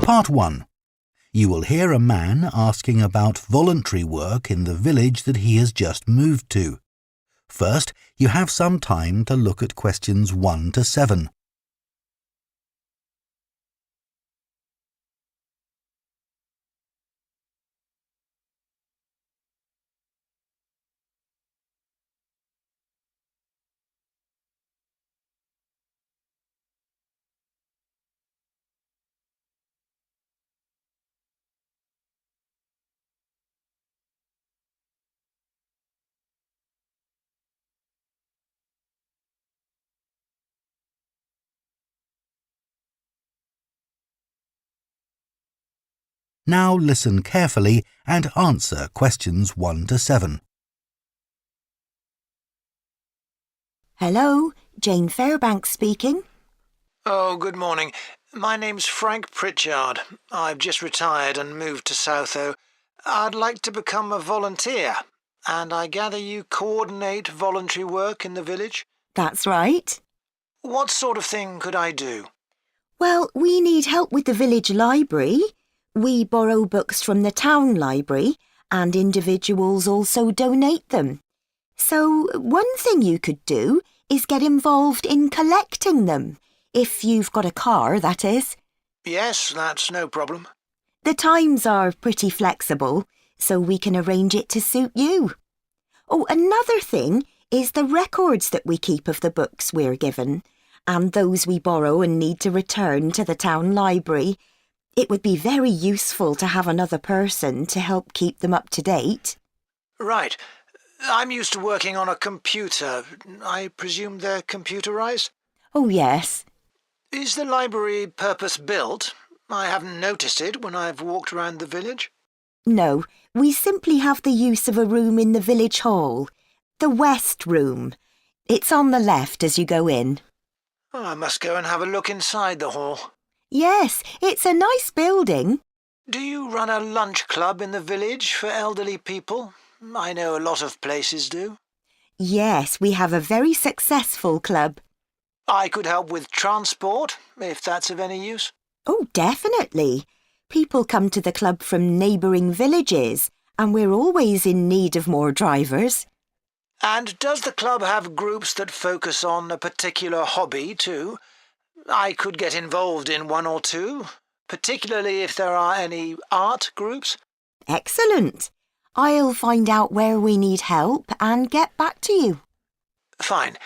Part 1. You will hear a man asking about voluntary work in the village that he has just moved to. First, you have some time to look at questions 1 to 7. Now listen carefully and answer questions 1 to 7. Hello, Jane Fairbanks speaking. Oh, good morning. My name's Frank Pritchard. I've just retired and moved to Southo. I'd like to become a volunteer, and I gather you coordinate voluntary work in the village? That's right. What sort of thing could I do? Well, we need help with the village library. We borrow books from the town library, and individuals also donate them. So one thing you could do is get involved in collecting them, if you've got a car, that is. Yes, that's no problem. The times are pretty flexible, so we can arrange it to suit you. Oh, another thing is the records that we keep of the books we're given, and those we borrow and need to return to the town library. It would be very useful to have another person to help keep them up to date. Right. I'm used to working on a computer. I presume they're computerized? Oh, yes. Is the library purpose-built? I haven't noticed it when I've walked around the village. No, we simply have the use of a room in the village hall. The West Room. It's on the left as you go in. Oh, I must go and have a look inside the hall. Yes, it's a nice building. Do you run a lunch club in the village for elderly people? I know a lot of places do. Yes, we have a very successful club. I could help with transport, if that's of any use. Oh, definitely. People come to the club from neighbouring villages, and we're always in need of more drivers. And does the club have groups that focus on a particular hobby too? I could get involved in one or two, particularly if there are any art groups. Excellent. I'll find out where we need help and get back to you. Fine.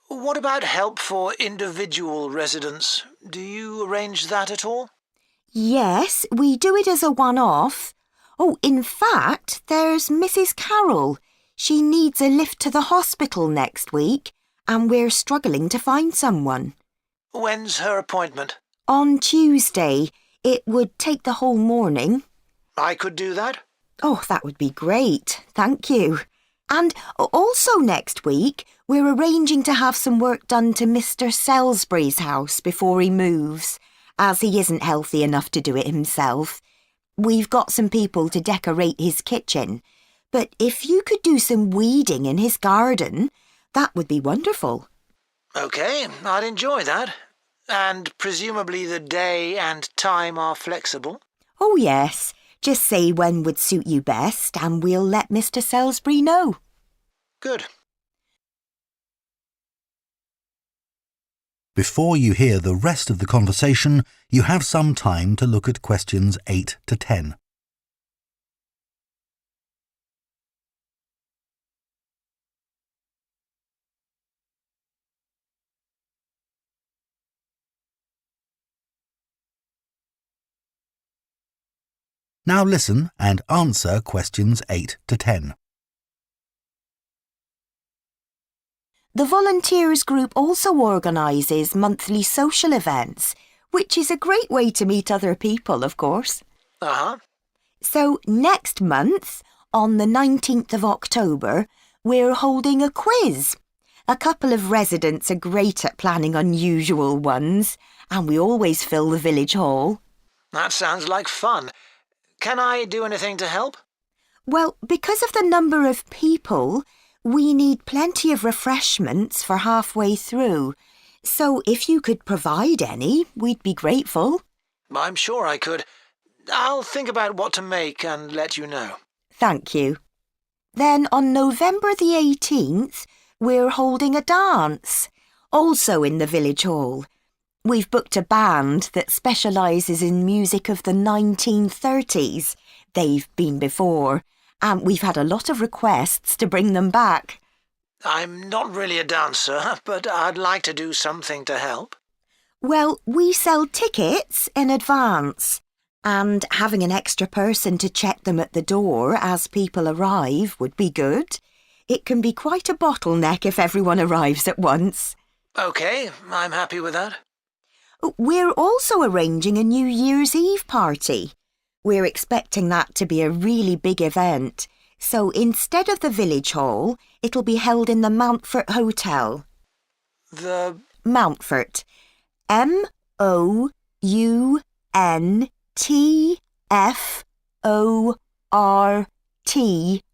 What about help for individual residents? Do you arrange that at all? Yes, we do it as a one-off. Oh, in fact, there's Mrs. Carroll. She needs a lift to the hospital next week, and we're struggling to find someone. When's her appointment? On Tuesday. It would take the whole morning. I could do that? Oh, that would be great. Thank you. And also next week, we're arranging to have some work done to Mr. Salisbury's house before he moves, as he isn't healthy enough to do it himself. We've got some people to decorate his kitchen, but if you could do some weeding in his garden, that would be wonderful. OK, I'd enjoy that. And presumably the day and time are flexible? Oh, yes. Just say when would suit you best, and we'll let Mr. Salisbury know. Good. Before you hear the rest of the conversation, you have some time to look at questions 8 to 10. Now listen and answer questions 8 to 10. The Volunteers Group also organises monthly social events, which is a great way to meet other people, of course. Uh-huh. So next month, on the 19th of October, we're holding a quiz. A couple of residents are great at planning unusual ones, and we always fill the village hall. That sounds like fun. Can I do anything to help? Well, because of the number of people, we need plenty of refreshments for halfway through. So if you could provide any, we'd be grateful. I'm sure I could. I'll think about what to make and let you know. Thank you. Then on November the 18th, we're holding a dance, also in the village hall. We've booked a band that specialises in music of the 1930s. They've been before, and we've had a lot of requests to bring them back. I'm not really a dancer, but I'd like to do something to help. Well, we sell tickets in advance, and having an extra person to check them at the door as people arrive would be good. It can be quite a bottleneck if everyone arrives at once. OK, I'm happy with that. We're also arranging a New Year's Eve party. We're expecting that to be a really big event, so instead of the village hall, it'll be held in the Mountfort Hotel. The... Mountfort. Mountfort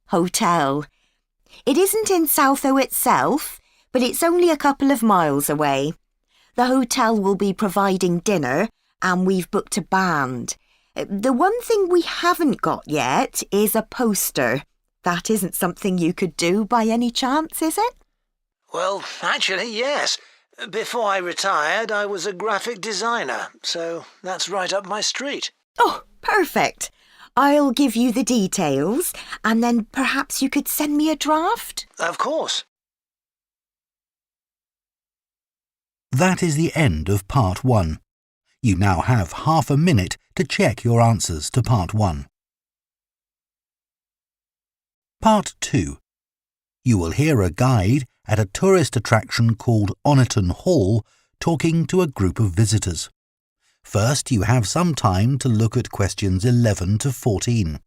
Hotel. It isn't in Southo itself, but it's only a couple of miles away. The hotel will be providing dinner, and we've booked a band. The one thing we haven't got yet is a poster. That isn't something you could do by any chance, is it? Well, actually, yes. Before I retired, I was a graphic designer, so that's right up my street. Oh, perfect. I'll give you the details, and then perhaps you could send me a draft? Of course. That is the end of Part 1. You now have half a minute to check your answers to Part 1. Part 2. You will hear a guide at a tourist attraction called Oniton Hall talking to a group of visitors. First, you have some time to look at questions 11 to 14.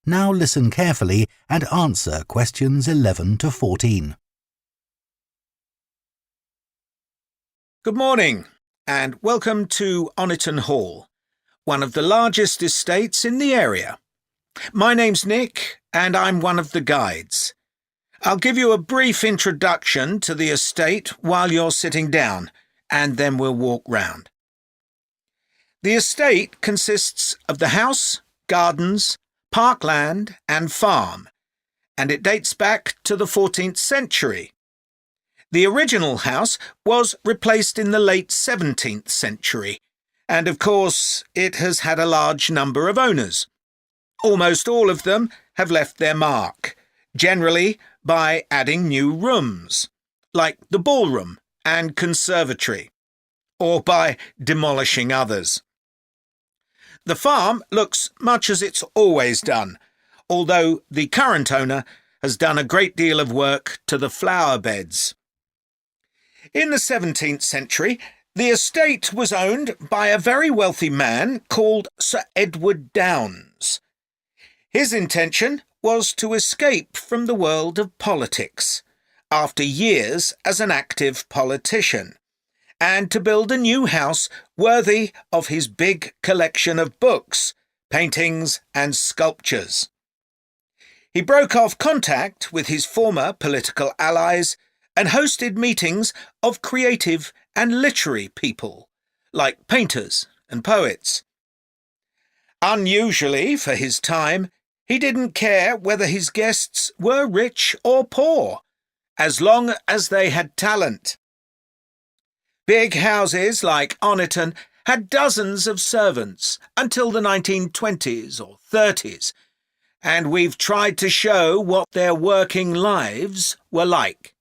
Now listen carefully and answer questions 11 to 14. Good morning and welcome to Oniton Hall, one of the largest estates in the area. My name's Nick and I'm one of the guides. I'll give you a brief introduction to the estate while you're sitting down, and then we'll walk round. The estate consists of the house, gardens, parkland and farm, and it dates back to the 14th century. The original house was replaced in the late 17th century, and of course it has had a large number of owners. Almost all of them have left their mark, generally by adding new rooms, like the ballroom and conservatory, or by demolishing others. The farm looks much as it's always done, although the current owner has done a great deal of work to the flower beds. In the 17th century, the estate was owned by a very wealthy man called Sir Edward Downes. His intention was to escape from the world of politics after years as an active politician, and to build a new house worthy of his big collection of books, paintings and sculptures. He broke off contact with his former political allies and hosted meetings of creative and literary people, like painters and poets. Unusually for his time, he didn't care whether his guests were rich or poor, as long as they had talent. Big houses like Oniton had dozens of servants until the 1920s or 30s, and we've tried to show what their working lives were like.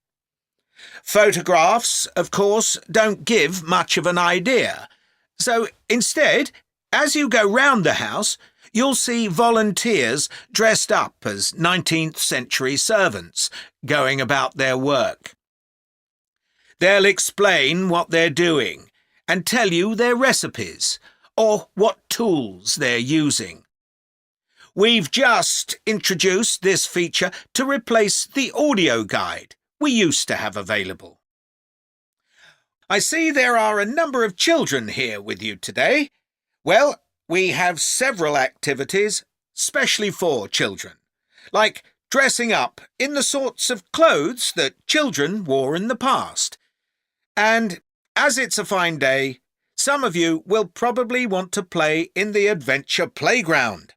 Photographs, of course, don't give much of an idea, so instead, as you go round the house, you'll see volunteers dressed up as 19th century servants going about their work. They'll explain what they're doing and tell you their recipes, or what tools they're using. We've just introduced this feature to replace the audio guide we used to have available. I see there are a number of children here with you today. Well, we have several activities specially for children, like dressing up in the sorts of clothes that children wore in the past. And as it's a fine day, some of you will probably want to play in the adventure playground.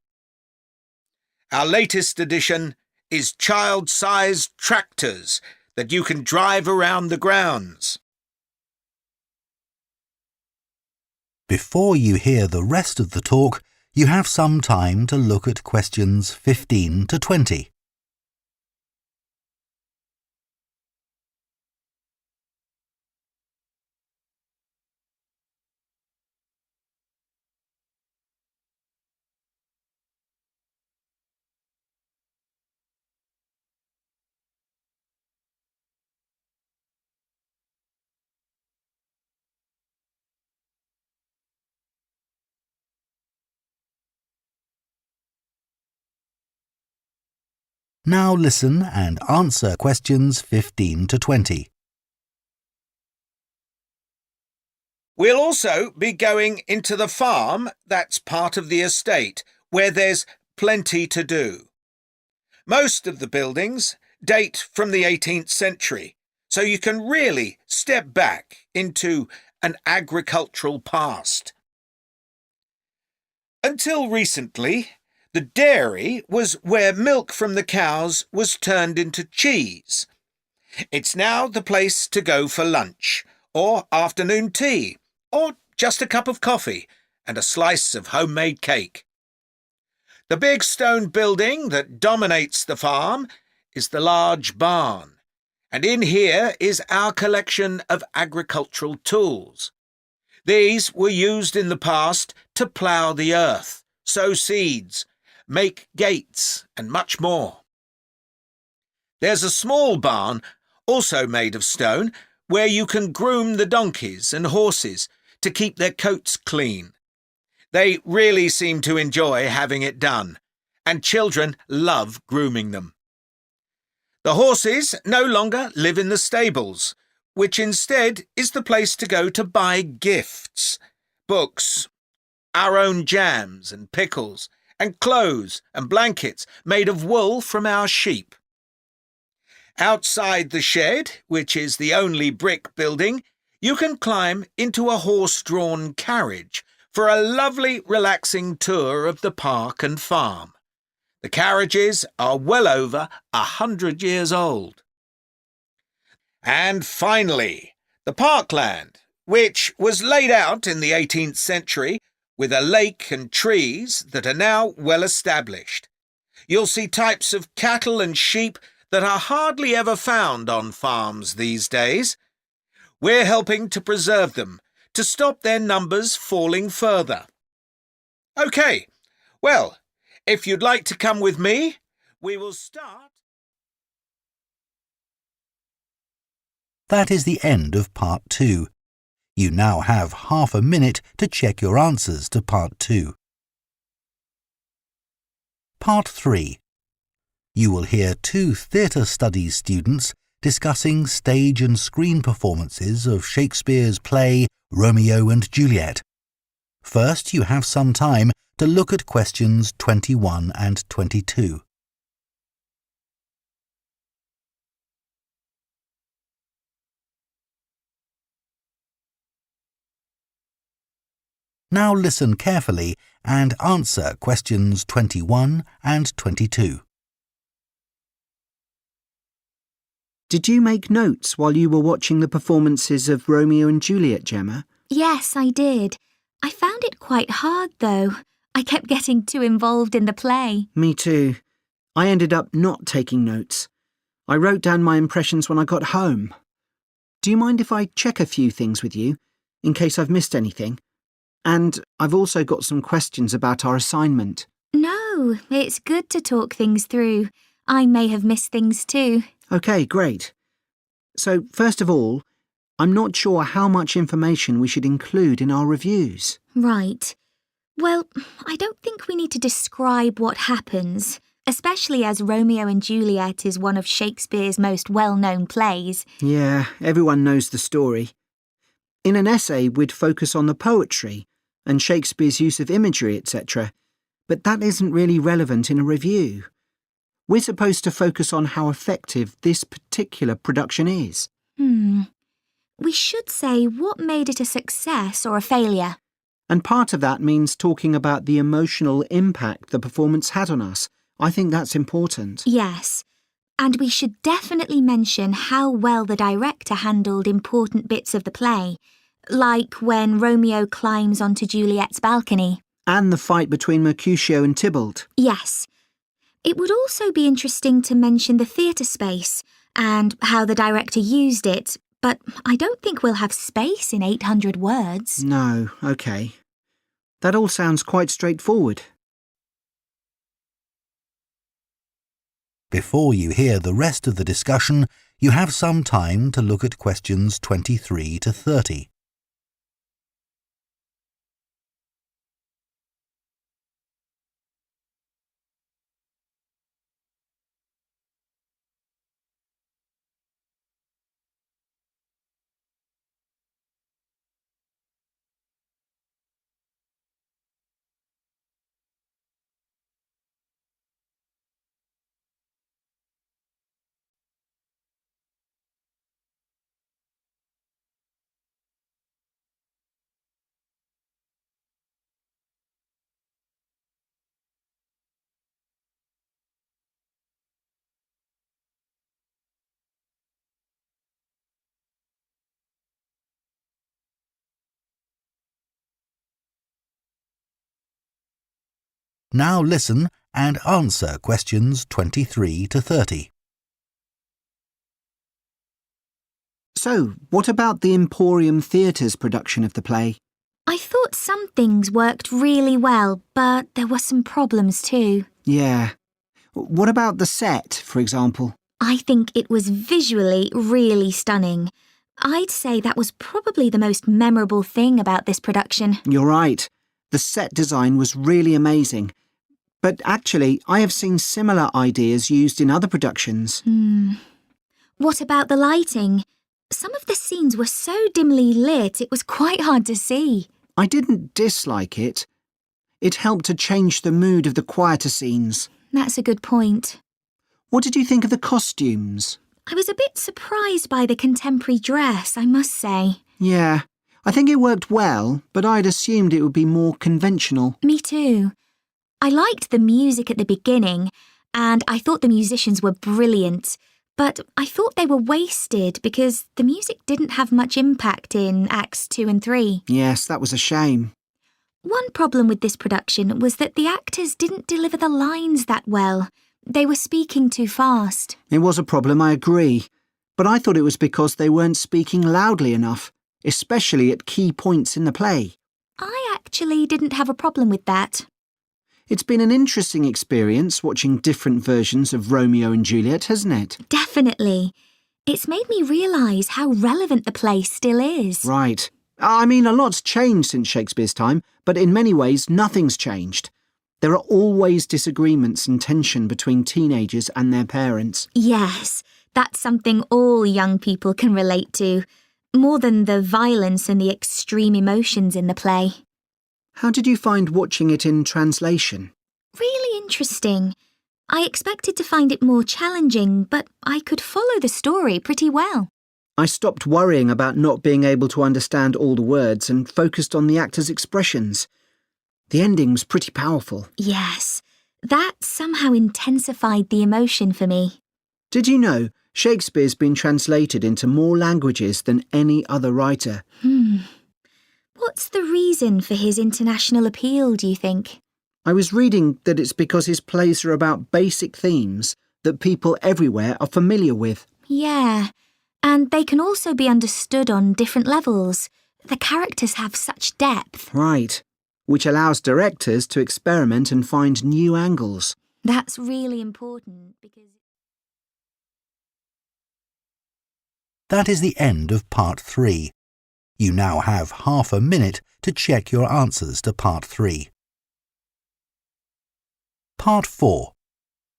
Our latest addition is child-sized tractors that you can drive around the grounds. Before you hear the rest of the talk, you have some time to look at questions 15 to 20. Now listen and answer questions 15 to 20. We'll also be going into the farm that's part of the estate, where there's plenty to do. Most of the buildings date from the 18th century, so you can really step back into an agricultural past. Until recently, the dairy was where milk from the cows was turned into cheese. It's now the place to go for lunch, or afternoon tea, or just a cup of coffee and a slice of homemade cake. The big stone building that dominates the farm is the large barn, and in here is our collection of agricultural tools. These were used in the past to plough the earth, sow seeds, make gates, and much more. There's a small barn, also made of stone, where you can groom the donkeys and horses to keep their coats clean. They really seem to enjoy having it done, and children love grooming them. The horses no longer live in the stables, which instead is the place to go to buy gifts, books, our own jams and pickles, and clothes and blankets made of wool from our sheep. Outside the shed, which is the only brick building, you can climb into a horse-drawn carriage for a lovely, relaxing tour of the park and farm. The carriages are well over 100 years old. And finally, the parkland, which was laid out in the 18th century with a lake and trees that are now well established. You'll see types of cattle and sheep that are hardly ever found on farms these days. We're helping to preserve them, to stop their numbers falling further. OK, well, if you'd like to come with me, we will start. That is the end of Part 2. You now have half a minute to check your answers to Part 2. Part 3. You will hear 2 theatre studies students discussing stage and screen performances of Shakespeare's play Romeo and Juliet. First, you have some time to look at questions 21 and 22. Now listen carefully and answer questions 21 and 22. Did you make notes while you were watching the performances of Romeo and Juliet, Gemma? Yes, I did. I found it quite hard, though. I kept getting too involved in the play. Me too. I ended up not taking notes. I wrote down my impressions when I got home. Do you mind if I check a few things with you, in case I've missed anything? And I've also got some questions about our assignment. No, it's good to talk things through. I may have missed things too. OK, great. So, first of all, I'm not sure how much information we should include in our reviews. Right. Well, I don't think we need to describe what happens, especially as Romeo and Juliet is one of Shakespeare's most well-known plays. Yeah, everyone knows the story. In an essay, we'd focus on the poetry and Shakespeare's use of imagery, etc. But that isn't really relevant in a review. We're supposed to focus on how effective this particular production is. We should say what made it a success or a failure. And part of that means talking about the emotional impact the performance had on us. I think that's important. Yes, and we should definitely mention how well the director handled important bits of the play, like when Romeo climbs onto Juliet's balcony. And the fight between Mercutio and Tybalt. Yes. It would also be interesting to mention the theatre space and how the director used it, but I don't think we'll have space in 800 words. No, OK. That all sounds quite straightforward. Before you hear the rest of the discussion, you have some time to look at questions 23 to 30. Now listen and answer questions 23 to 30. So, what about the Emporium Theatre's production of the play? I thought some things worked really well, but there were some problems too. Yeah. What about the set, for example? I think it was visually really stunning. I'd say that was probably the most memorable thing about this production. You're right. The set design was really amazing. But actually, I have seen similar ideas used in other productions. What about the lighting? Some of the scenes were so dimly lit it was quite hard to see. I didn't dislike it. It helped to change the mood of the quieter scenes. That's a good point. What did you think of the costumes? I was a bit surprised by the contemporary dress, I must say. Yeah, I think it worked well, but I'd assumed it would be more conventional. Me too. I liked the music at the beginning, and I thought the musicians were brilliant, but I thought they were wasted because the music didn't have much impact in Acts 2 and 3. Yes, that was a shame. One problem with this production was that the actors didn't deliver the lines that well. They were speaking too fast. It was a problem, I agree. But I thought it was because they weren't speaking loudly enough, especially at key points in the play. I actually didn't have a problem with that. It's been an interesting experience watching different versions of Romeo and Juliet, hasn't it? Definitely. It's made me realise how relevant the play still is. Right. I mean, a lot's changed since Shakespeare's time, but in many ways, nothing's changed. There are always disagreements and tension between teenagers and their parents. Yes, that's something all young people can relate to, more than the violence and the extreme emotions in the play. How did you find watching it in translation? Really interesting. I expected to find it more challenging, but I could follow the story pretty well. I stopped worrying about not being able to understand all the words and focused on the actors' expressions. The ending's pretty powerful. Yes, that somehow intensified the emotion for me. Did you know Shakespeare's been translated into more languages than any other writer? What's the reason for his international appeal, do you think? I was reading that it's because his plays are about basic themes that people everywhere are familiar with. Yeah, and they can also be understood on different levels. The characters have such depth. Right, which allows directors to experiment and find new angles. That's really important because... That is the end of Part 3. You now have half a minute to check your answers to Part 3. Part 4.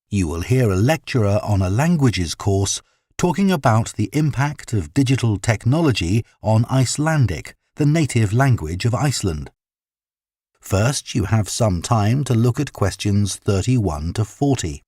You will hear a lecturer on a languages course talking about the impact of digital technology on Icelandic, the native language of Iceland. First, you have some time to look at questions 31 to 40.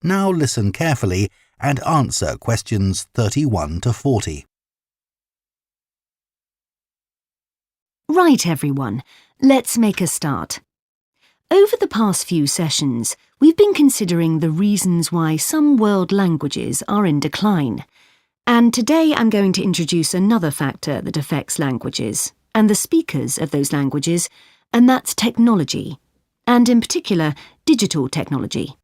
Now listen carefully and answer questions 31 to 40. Right, everyone, let's make a start. Over the past few sessions, we've been considering the reasons why some world languages are in decline. And today I'm going to introduce another factor that affects languages and the speakers of those languages, and that's technology, and in particular, digital technology.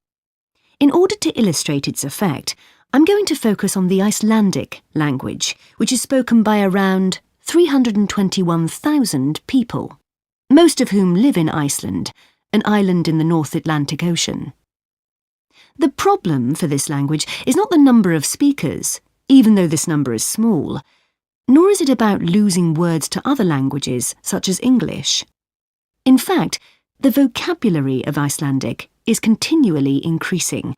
In order to illustrate its effect, I'm going to focus on the Icelandic language, which is spoken by around 321,000 people, most of whom live in Iceland, an island in the North Atlantic Ocean. The problem for this language is not the number of speakers, even though this number is small, nor is it about losing words to other languages, such as English. In fact, the vocabulary of Icelandic is continually increasing,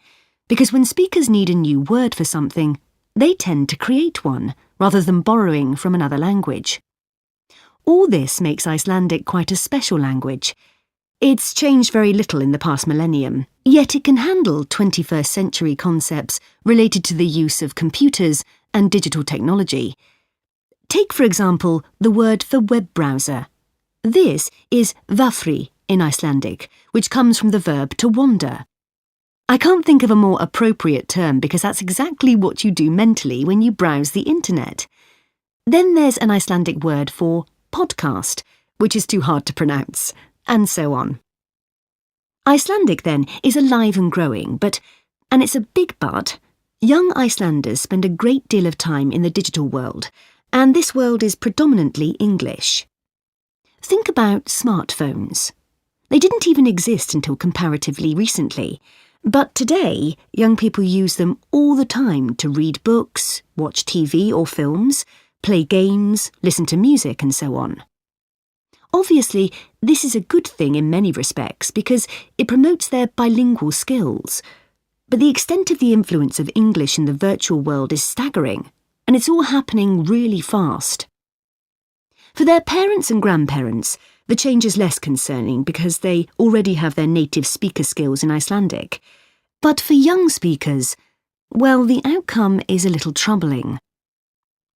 because when speakers need a new word for something, they tend to create one, rather than borrowing from another language. All this makes Icelandic quite a special language. It's changed very little in the past millennium, yet it can handle 21st century concepts related to the use of computers and digital technology. Take, for example, the word for web browser. This is vafri in Icelandic, which comes from the verb to wander. I can't think of a more appropriate term because that's exactly what you do mentally when you browse the internet. Then there's an Icelandic word for podcast, which is too hard to pronounce, and so on. Icelandic, then, is alive and growing, but, and it's a big but, young Icelanders spend a great deal of time in the digital world, and this world is predominantly English. Think about smartphones. They didn't even exist until comparatively recently, but today young people use them all the time to read books, watch TV or films, play games, listen to music and so on. Obviously, this is a good thing in many respects because it promotes their bilingual skills. But the extent of the influence of English in the virtual world is staggering, and it's all happening really fast. For their parents and grandparents, the change is less concerning because they already have their native speaker skills in Icelandic. But for young speakers, well, the outcome is a little troubling.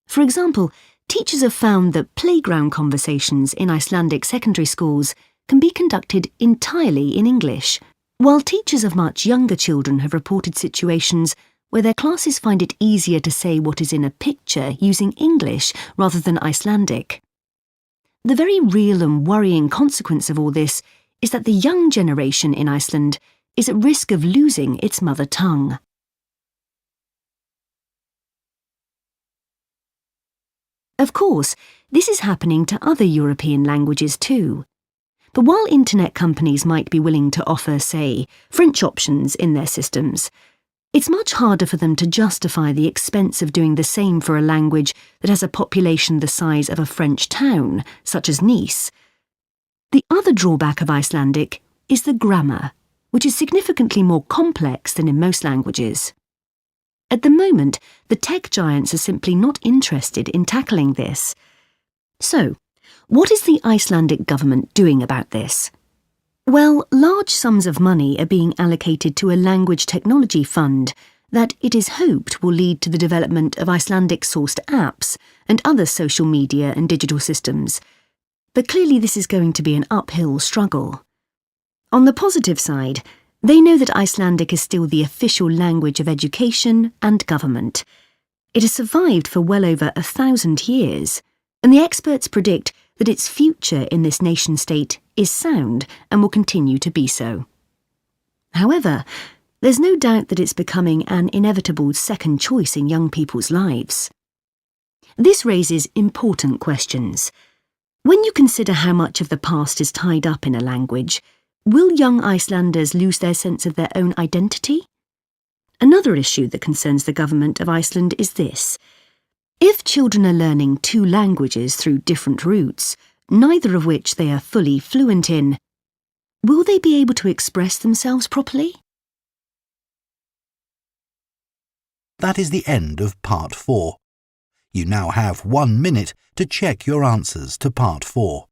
For example, teachers have found that playground conversations in Icelandic secondary schools can be conducted entirely in English, while teachers of much younger children have reported situations where their classes find it easier to say what is in a picture using English rather than Icelandic. The very real and worrying consequence of all this is that the young generation in Iceland is at risk of losing its mother tongue. Of course, this is happening to other European languages too. But while internet companies might be willing to offer, say, French options in their systems, it's much harder for them to justify the expense of doing the same for a language that has a population the size of a French town, such as Nice. The other drawback of Icelandic is the grammar, which is significantly more complex than in most languages. At the moment, the tech giants are simply not interested in tackling this. So, what is the Icelandic government doing about this? Well, large sums of money are being allocated to a language technology fund that it is hoped will lead to the development of Icelandic-sourced apps and other social media and digital systems. but clearly this is going to be an uphill struggle. On the positive side, they know that Icelandic is still the official language of education and government. It has survived for well over 1,000 years, and the experts predict that its future in this nation-state is sound and will continue to be so. However, there's no doubt that it's becoming an inevitable second choice in young people's lives. This raises important questions. When you consider how much of the past is tied up in a language, will young Icelanders lose their sense of their own identity? Another issue that concerns the government of Iceland is this. If children are learning 2 languages through different routes, neither of which they are fully fluent in, will they be able to express themselves properly? That is the end of Part 4. You now have 1 minute to check your answers to Part 4.